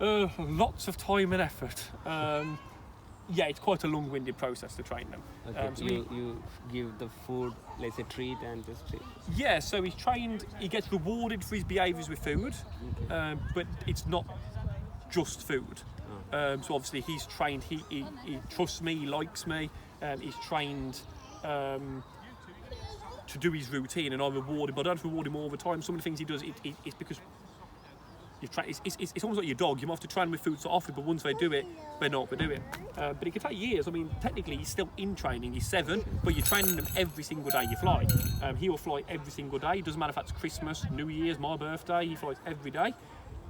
Lots of time and effort. Yeah, it's quite a long-winded process to train them. Okay. So you give the food, let's say treat, and just yeah, so he's trained, he gets rewarded for his behaviours with food, but it's not just food. So obviously he's trained, he trusts me, he likes me, he's trained to do his routine, and I reward him, but I don't reward him all the time. Some of the things he does, it's because it's almost like your dog. You might have to train with food so often, but once they do it, they know what they're doing. But it can take years. I mean, technically, he's still in training. He's 7, but you're training him every single day you fly. He will fly every single day. It doesn't matter if that's Christmas, New Year's, my birthday. He flies every day.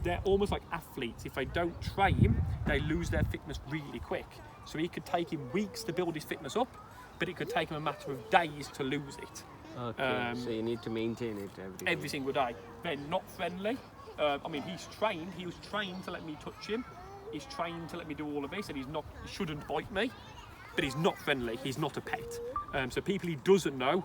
They're almost like athletes. If they don't train, they lose their fitness really quick. So it could take him weeks to build his fitness up, but it could take him a matter of days to lose it. Okay. So you need to maintain it every single day. They're not friendly. I mean, he's trained. He was trained to let me touch him. He's trained to let me do all of this, and he shouldn't bite me. But he's not friendly. He's not a pet. So people he doesn't know,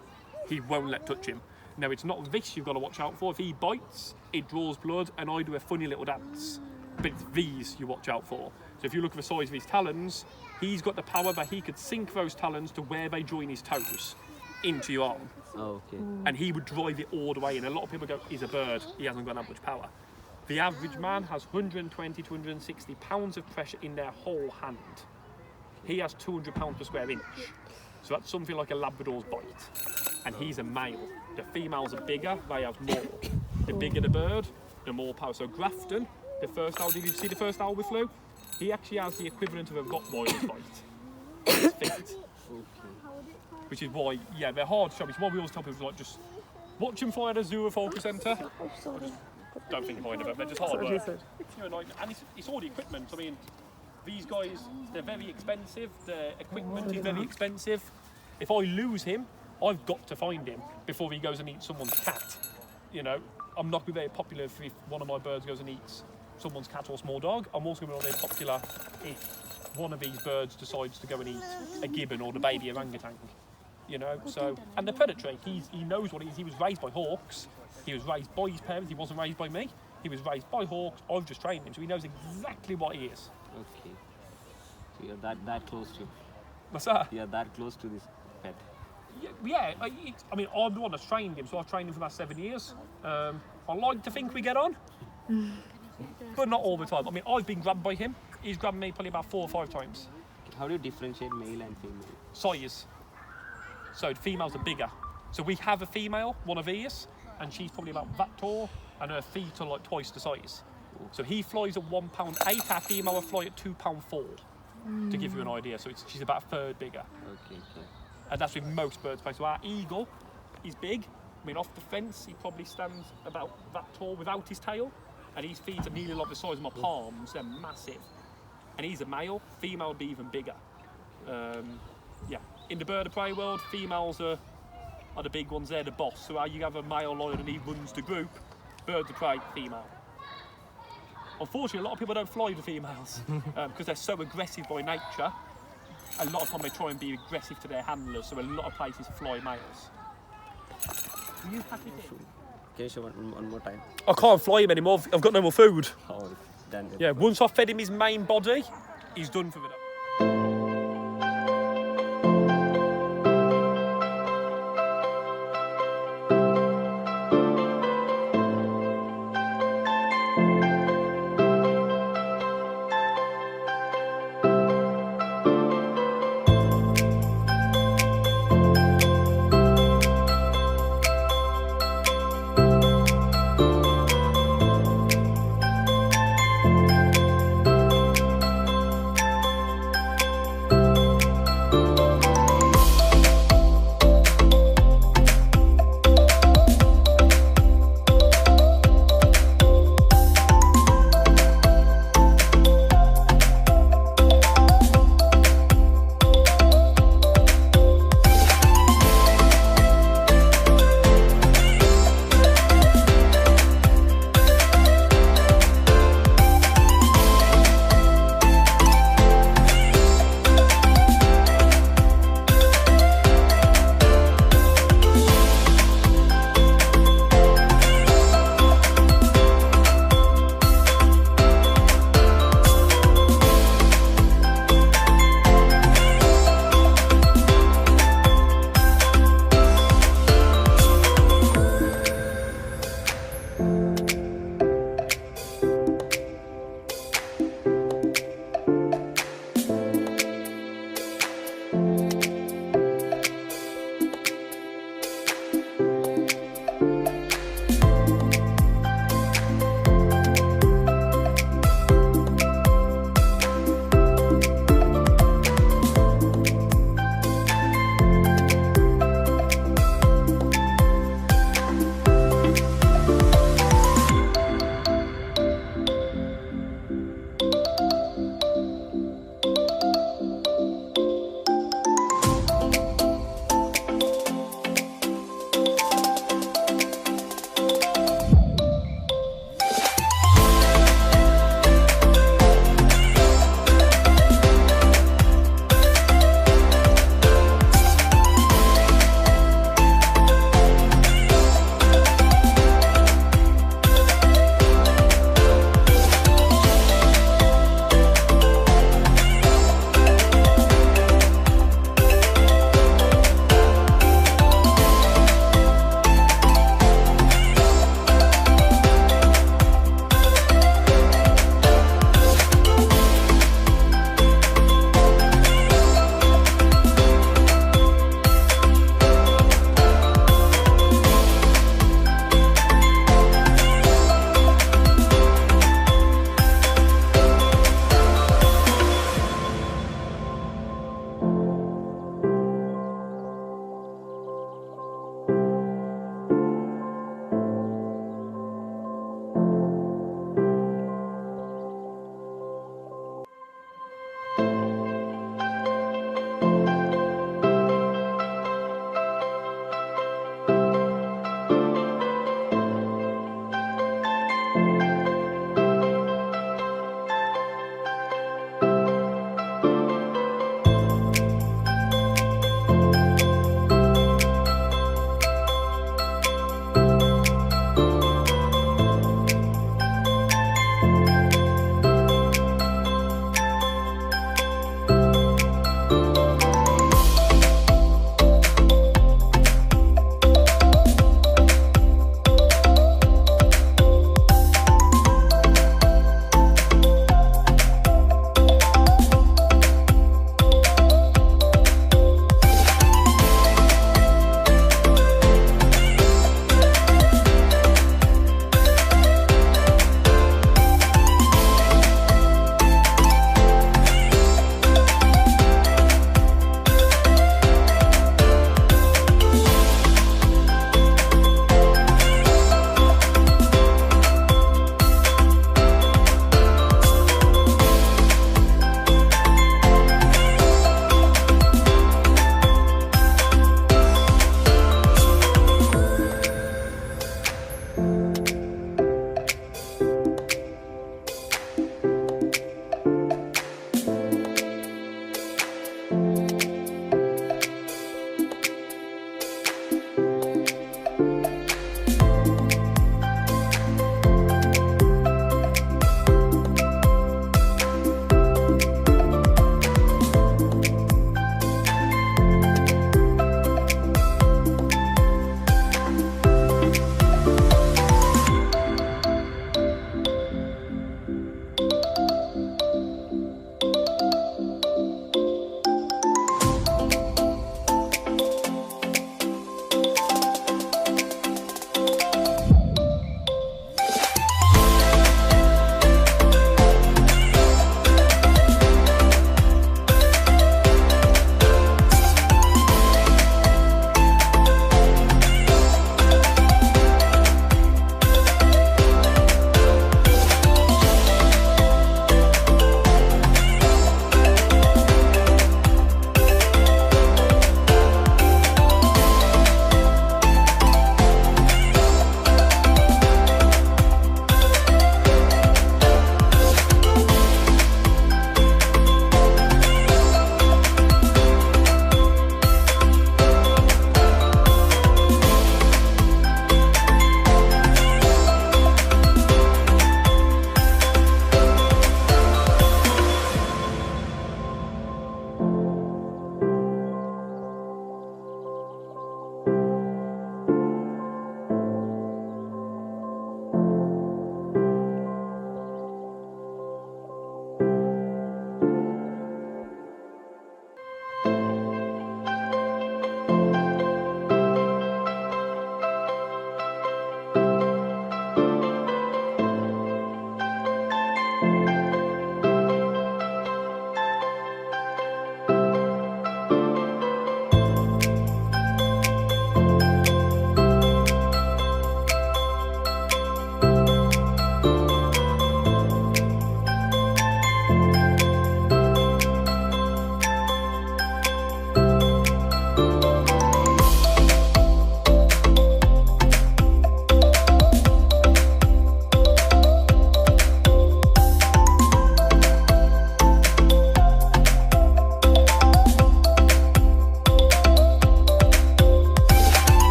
he won't let touch him. Now, it's not this you've got to watch out for. If he bites, it draws blood, and I do a funny little dance. But it's these you watch out for. So if you look at the size of his talons, he's got the power that he could sink those talons to where they join his toes into your arm. Okay. And he would drive it all the way in. A lot of people go, he's a bird, he hasn't got that much power. The average man has 120 to 160 pounds of pressure in their whole hand. He has 200 pounds per square inch. So that's something like a Labrador's bite. And he's a male. The females are bigger, they have more. The bigger the bird, the more power. So Grafton, the first owl, did you see the first owl we flew? He actually has the equivalent of a Rottweiler's bite on his feet. Which is why, yeah, they're hard to show. It's why we always tell people, like, just watch them fly at a zoo or focus centre. Don't think about it, they're just hard work. You know, like, and it's all the equipment. I mean, these guys, they're very expensive. The equipment is very expensive. If I lose him, I've got to find him before he goes and eats someone's cat. You know, I'm not going to be very popular if one of my birds goes and eats someone's cat or small dog. I'm also going to be very popular if one of these birds decides to go and eat a gibbon or the baby orangutan. You know, so, and the predatory, he knows what it is. He was raised by hawks, he was raised by his parents, he wasn't raised by me, he was raised by hawks. I've just trained him, so he knows exactly what he is. Okay. So you're that close to... What's that? You're that close to this pet. Yeah, I mean, I'm the one that's trained him, so I've trained him for about 7 years. I like to think we get on, but not all the time. I mean, I've been grabbed by him. He's grabbed me probably about 4 or 5 times. How do you differentiate male and female? Size. So the females are bigger. So we have a female, one of these, and she's probably about that tall, and her feet are like twice the size. So he flies at £1.8, our female will fly at £2.4, to give you an idea. So she's about a third bigger. Okay. And that's with most birds. So our eagle is big. I mean, off the fence, he probably stands about that tall without his tail, and his feet are nearly like the size of my palms. They're massive. And he's a male. Female would be even bigger. Yeah. In the bird of prey world, females are the big ones. They're the boss. So you have a male lion and he runs the group. Birds of prey, female. Unfortunately, a lot of people don't fly the females because they're so aggressive by nature. A lot of time they try and be aggressive to their handlers. So a lot of places fly males. Can you pack it in? Can you show one more time? I can't fly him anymore. I've got no more food. Oh, done. Yeah, once I've fed him his main body, he's done for the day.